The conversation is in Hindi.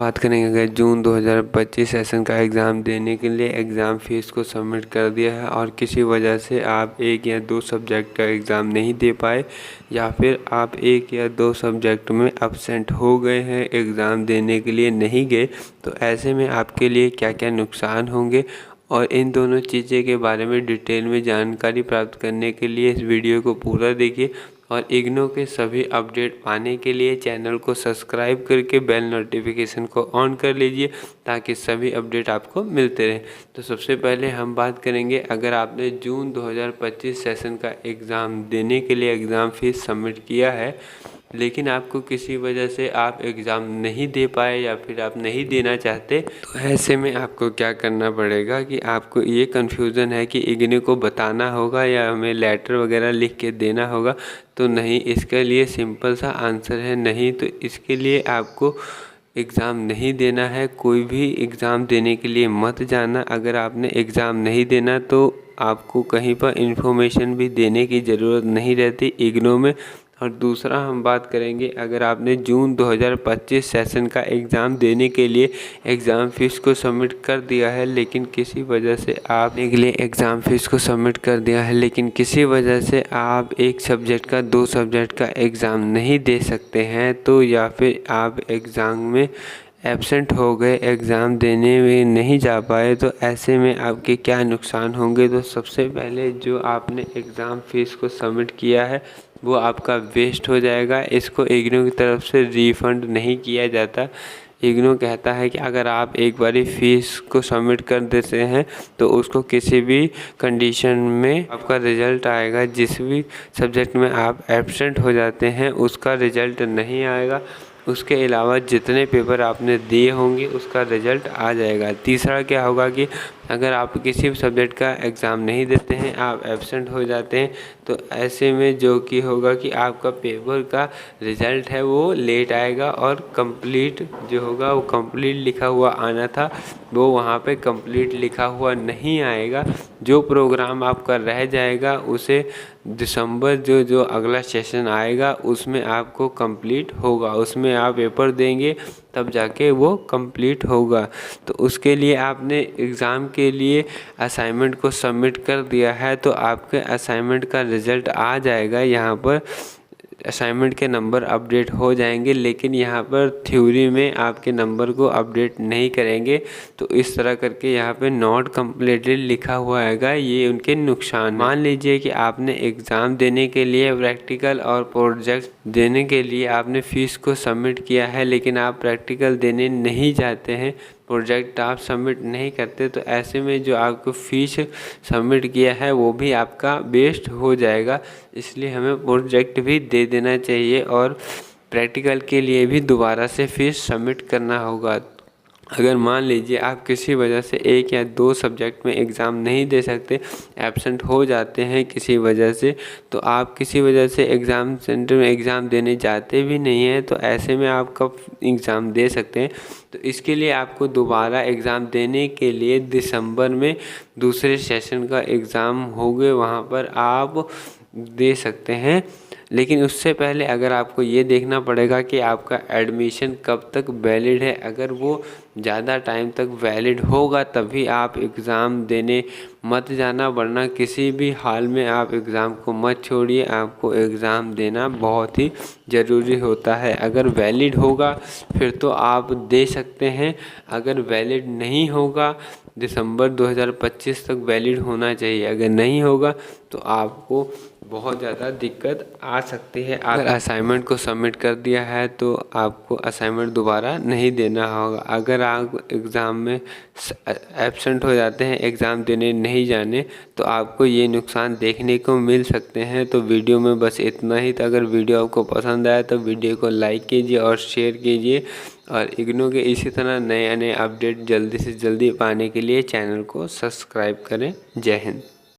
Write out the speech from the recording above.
बात करेंगे अगर जून 2025 सेशन का एग्ज़ाम देने के लिए एग्ज़ाम फ़ीस को सबमिट कर दिया है और किसी वजह से आप एक या दो सब्जेक्ट का एग्ज़ाम नहीं दे पाए या फिर आप एक या दो सब्जेक्ट में अब्सेंट हो गए हैं, एग्ज़ाम देने के लिए नहीं गए, तो ऐसे में आपके लिए क्या क्या नुकसान होंगे और इन दोनों चीज़ें के बारे में डिटेल में जानकारी प्राप्त करने के लिए इस वीडियो को पूरा देखिए और इग्नू के सभी अपडेट पाने के लिए चैनल को सब्सक्राइब करके बेल नोटिफिकेशन को ऑन कर लीजिए ताकि सभी अपडेट आपको मिलते रहें। तो सबसे पहले हम बात करेंगे अगर आपने जून 2025 सेशन का एग्ज़ाम देने के लिए एग्ज़ाम फ़ीस सबमिट किया है लेकिन आपको किसी वजह से आप एग्ज़ाम नहीं दे पाए या फिर आप नहीं देना चाहते, तो ऐसे में आपको क्या करना पड़ेगा कि आपको ये कन्फ्यूज़न है कि इग्नू को बताना होगा या हमें लेटर वगैरह लिख के देना होगा। तो नहीं, इसके लिए सिंपल सा आंसर है नहीं। तो इसके लिए आपको एग्ज़ाम नहीं देना है, कोई भी एग्ज़ाम देने के लिए मत जाना। अगर आपने एग्ज़ाम नहीं देना तो आपको कहीं पर इन्फॉर्मेशन भी देने की ज़रूरत नहीं रहती इग्नू में। और दूसरा हम बात करेंगे अगर आपने जून 2025 सेशन का एग्ज़ाम देने के लिए एग्ज़ाम फ़ीस को सबमिट कर दिया है लेकिन किसी वजह से आपने के लिए एग्ज़ाम फ़ीस को सबमिट कर दिया है लेकिन किसी वजह से आप एक सब्जेक्ट का दो सब्जेक्ट का एग्ज़ाम नहीं दे सकते हैं, तो या फिर आप एग्ज़ाम में एब्सेंट हो गए, एग्ज़ाम देने में नहीं जा पाए, तो ऐसे में आपके क्या नुकसान होंगे। तो सबसे पहले जो आपने एग्ज़ाम फ़ीस को सबमिट किया है वो आपका वेस्ट हो जाएगा। इसको इग्नू की तरफ से रिफ़ंड नहीं किया जाता। इग्नू कहता है कि अगर आप एक बारी फ़ीस को सबमिट कर देते हैं तो उसको किसी भी कंडीशन में आपका रिज़ल्ट आएगा। जिस भी सब्जेक्ट में आप एब्सेंट हो जाते हैं उसका रिज़ल्ट नहीं आएगा, उसके अलावा जितने पेपर आपने दिए होंगे उसका रिज़ल्ट आ जाएगा। तीसरा क्या होगा कि अगर आप किसी भी सब्जेक्ट का एग्ज़ाम नहीं देते हैं, आप एब्सेंट हो जाते हैं, तो ऐसे में जो कि होगा कि आपका पेपर का रिज़ल्ट है वो लेट आएगा और कंप्लीट जो होगा वो कंप्लीट लिखा हुआ आना था वो वहाँ पे कंप्लीट लिखा हुआ नहीं आएगा। जो प्रोग्राम आपका रह जाएगा उसे दिसंबर जो अगला सेशन आएगा उसमें आपको कंप्लीट होगा, उसमें आप पेपर देंगे तब जाके वो कंप्लीट होगा। तो उसके लिए आपने एग्ज़ाम के लिए असाइनमेंट को सबमिट कर दिया है तो आपके असाइनमेंट का रिज़ल्ट आ जाएगा। यहाँ पर असाइनमेंट के नंबर अपडेट हो जाएंगे लेकिन यहाँ पर थ्योरी में आपके नंबर को अपडेट नहीं करेंगे। तो इस तरह करके यहाँ पे नॉट कम्प्लीटेड लिखा हुआ आएगा, ये उनके नुकसान। मान लीजिए कि आपने एग्ज़ाम देने के लिए प्रैक्टिकल और प्रोजेक्ट देने के लिए आपने फ़ीस को सबमिट किया है लेकिन आप प्रैक्टिकल देने नहीं जाते हैं, प्रोजेक्ट आप सबमिट नहीं करते, तो ऐसे में जो आपको फ़ीस सबमिट किया है वो भी आपका वेस्ट हो जाएगा। इसलिए हमें प्रोजेक्ट भी दे देना चाहिए और प्रैक्टिकल के लिए भी दोबारा से फ़ीस सबमिट करना होगा। अगर मान लीजिए आप किसी वजह से एक या दो सब्जेक्ट में एग्ज़ाम नहीं दे सकते, एब्सेंट हो जाते हैं किसी वजह से, तो आप किसी वजह से एग्ज़ाम सेंटर में एग्ज़ाम देने जाते भी नहीं हैं, तो ऐसे में आप कब एग्ज़ाम दे सकते हैं। तो इसके लिए आपको दोबारा एग्ज़ाम देने के लिए दिसंबर में दूसरे सेशन का एग्ज़ाम होगे, वहाँ पर आप दे सकते हैं। लेकिन उससे पहले अगर आपको ये देखना पड़ेगा कि आपका एडमिशन कब तक वैलिड है। अगर वो ज़्यादा टाइम तक वैलिड होगा तभी आप एग्ज़ाम देने मत जाना, वरना किसी भी हाल में आप एग्ज़ाम को मत छोड़िए। आपको एग्ज़ाम देना बहुत ही ज़रूरी होता है। अगर वैलिड होगा फिर तो आप दे सकते हैं, अगर वैलिड नहीं होगा दिसंबर 2025 तक वैलिड होना चाहिए, अगर नहीं होगा तो आपको बहुत ज़्यादा दिक्कत आ सकती है। अगर असाइनमेंट को सबमिट कर दिया है तो आपको असाइनमेंट दोबारा नहीं देना होगा। अगर आप एग्ज़ाम में एब्सेंट हो जाते हैं, एग्ज़ाम देने नहीं जाने, तो आपको ये नुकसान देखने को मिल सकते हैं। तो वीडियो में बस इतना ही था। अगर वीडियो आपको पसंद आया तो वीडियो को लाइक कीजिए और शेयर कीजिए और इग्नू के इसी तरह नए नए अपडेट जल्दी से जल्दी पाने के लिए चैनल को सब्सक्राइब करें। जय हिंद।